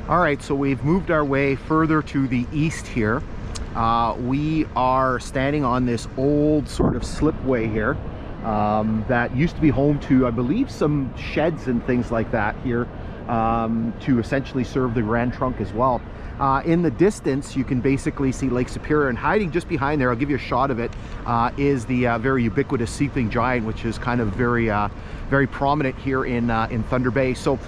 All right, so we've moved our way further to the east here. We are standing on this old sort of slipway here that used to be home to, I believe, some sheds and things like that here to essentially serve the Grand Trunk as well. In the distance, you can basically see Lake Superior, and hiding just behind there, I'll give you a shot of it, is the very ubiquitous sleeping giant, which is kind of very prominent here in Thunder Bay. So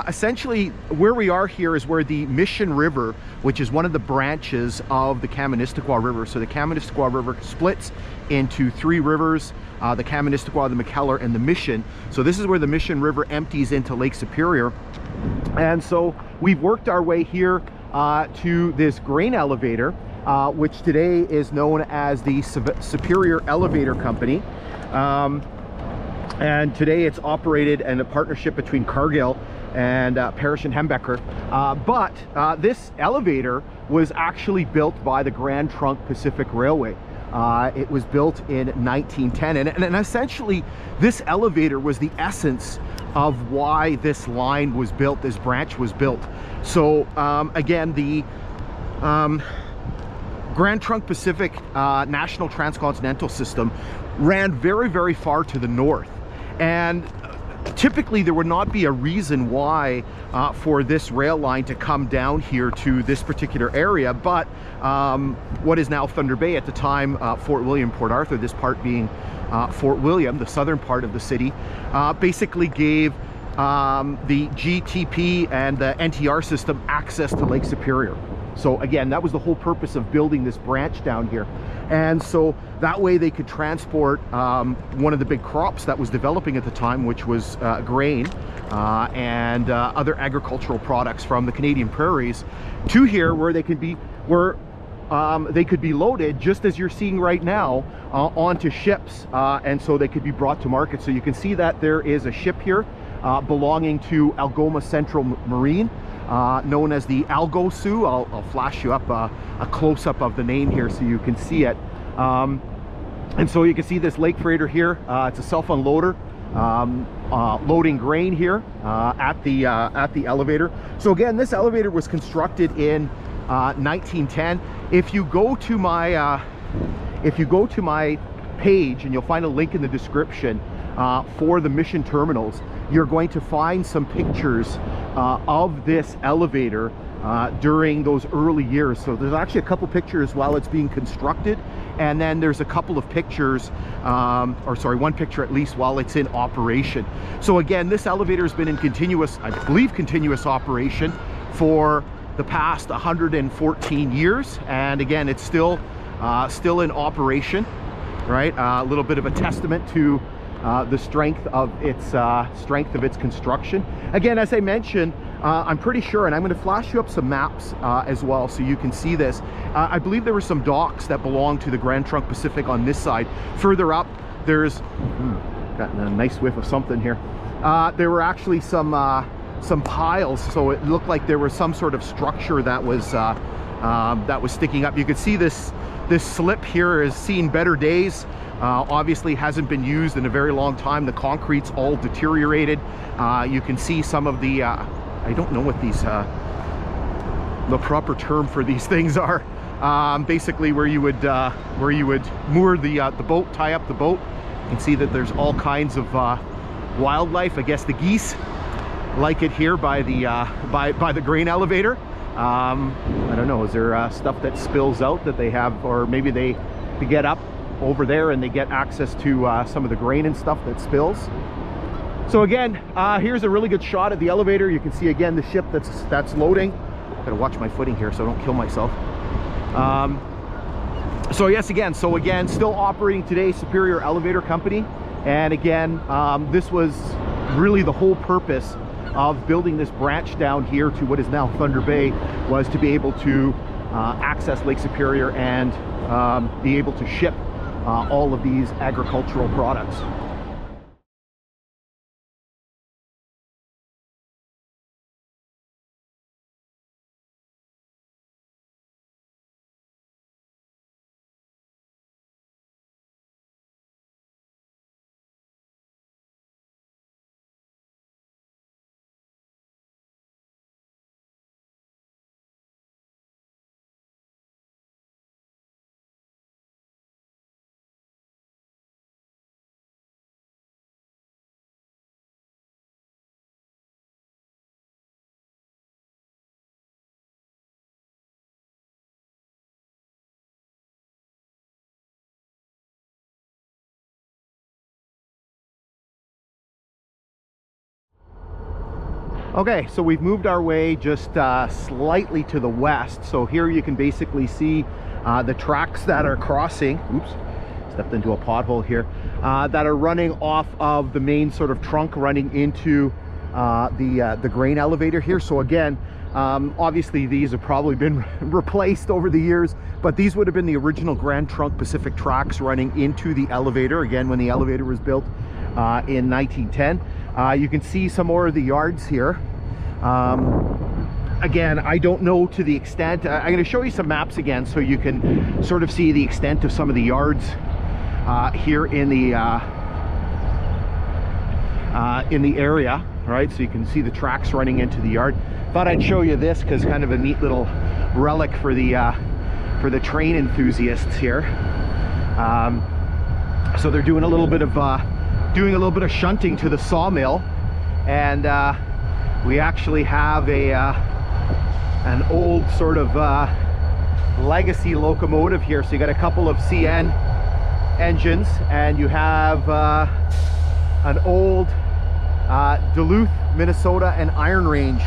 essentially where we are here is where the Mission River, which is one of the branches of the Kaministiquia River. So the Kaministiquia River splits into three rivers, the Kaministiquia, the McKellar, and the Mission. So this is where the Mission River empties into Lake Superior. And so we've worked our way here to this grain elevator, which today is known as the Superior Elevator Company. And today it's operated in a partnership between Cargill and Parrish and Hembecker. But this elevator was actually built by the Grand Trunk Pacific Railway. It was built in 1910, and essentially this elevator was the essence of why this line was built, this branch was built. So again, the Grand Trunk Pacific National Transcontinental System ran very far to the north, and typically there would not be a reason why for this rail line to come down here to this particular area, but what is now Thunder Bay, at the time Fort William, Port Arthur, this part being Fort William, the southern part of the city, basically gave the GTP and the NTR system access to Lake Superior. So again, that was the whole purpose of building this branch down here. And so that way they could transport one of the big crops that was developing at the time, which was grain and other agricultural products from the Canadian prairies to here, where they could be loaded, just as you're seeing right now, onto ships, and so they could be brought to market. So you can see that there is a ship here belonging to Algoma Central Marine, known as the Algo Sioux. I'll flash you up a close-up of the name here so you can see it. And so you can see this lake freighter here. It's a self-unloader loading grain here at the elevator. So again, this elevator was constructed in 1910. If you go to my page, and you'll find a link in the description for the Mission terminals, you're going to find some pictures of this elevator during those early years. So there's actually a couple pictures while it's being constructed, and then there's a couple of pictures, or sorry, one picture at least, while it's in operation. So again, this elevator has been in continuous, I believe, continuous operation for the past 114 years, and again, it's still in operation, right? A little bit of a testament to the strength of its construction. Again, as I mentioned, I'm pretty sure, and I'm going to flash you up some maps as well so you can see this. I believe there were some docks that belong to the Grand Trunk Pacific on this side. Further up, there's got a nice whiff of something here. There were actually some piles, so it looked like there was some sort of structure that was sticking up. You could see this slip here has seen better days. Obviously hasn't been used in a very long time. The concrete's all deteriorated. You can see some of the I don't know what these the proper term for these things are. Basically where you would moor the boat, tie up the boat. You can see that there's all kinds of wildlife. I guess the geese like it here by the grain elevator. I don't know, is there stuff that spills out that they have, or maybe they get up over there and they get access to some of the grain and stuff that spills. So again, here's a really good shot of the elevator. You can see again the ship that's loading. Gotta watch my footing here so I don't kill myself. So yes, again, still operating today, Superior Elevator Company. And again, this was really the whole purpose of building this branch down here to what is now Thunder Bay, was to be able to access Lake Superior and be able to ship all of these agricultural products. Okay, so we've moved our way just slightly to the west. So here you can basically see the tracks that are crossing. Oops, stepped into a pothole here. That are running off of the main sort of trunk running into the grain elevator here. So again, obviously these have probably been replaced over the years, but these would have been the original Grand Trunk Pacific tracks running into the elevator, again, when the elevator was built in 1910. You can see some more of the yards here. Again, I don't know to the extent. I'm going to show you some maps again so you can sort of see the extent of some of the yards here in the area, right? So you can see the tracks running into the yard. Thought I'd show you this because kind of a neat little relic for the train enthusiasts here. So they're doing a little bit of shunting to the sawmill, and we actually have an old sort of legacy locomotive here. So you got a couple of CN engines, and you have an old Duluth, Minnesota and Iron Range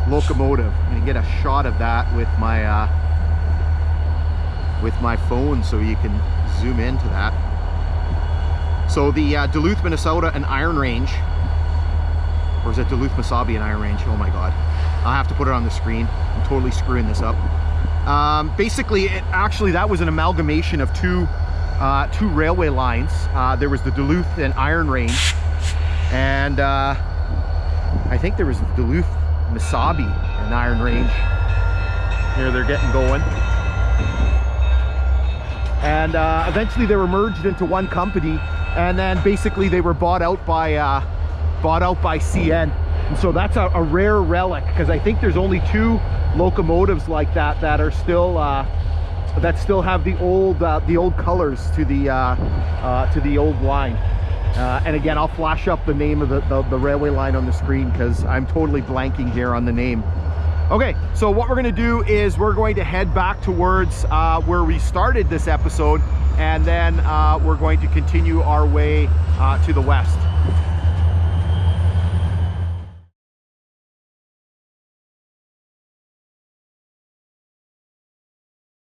locomotive. I'm gonna get a shot of that with my phone so you can zoom into that. So the Duluth, Minnesota and Iron Range, or is it Duluth, Missabe and Iron Range? Oh my god, I'll have to put it on the screen. I'm totally screwing this up. Basically, actually that was an amalgamation of two railway lines. There was the Duluth and Iron Range, and I think there was the Duluth, Missabe and Iron Range. Here they're getting going, and eventually they were merged into one company, and then basically they were bought out by CN. And so that's a rare relic, because I think there's only two locomotives like that that are still that still have the old colors to the old line. And again, I'll flash up the name of the railway line on the screen because I'm totally blanking here on the name. Okay, so what we're going to do is we're going to head back towards where we started this episode, and then we're going to continue our way to the west.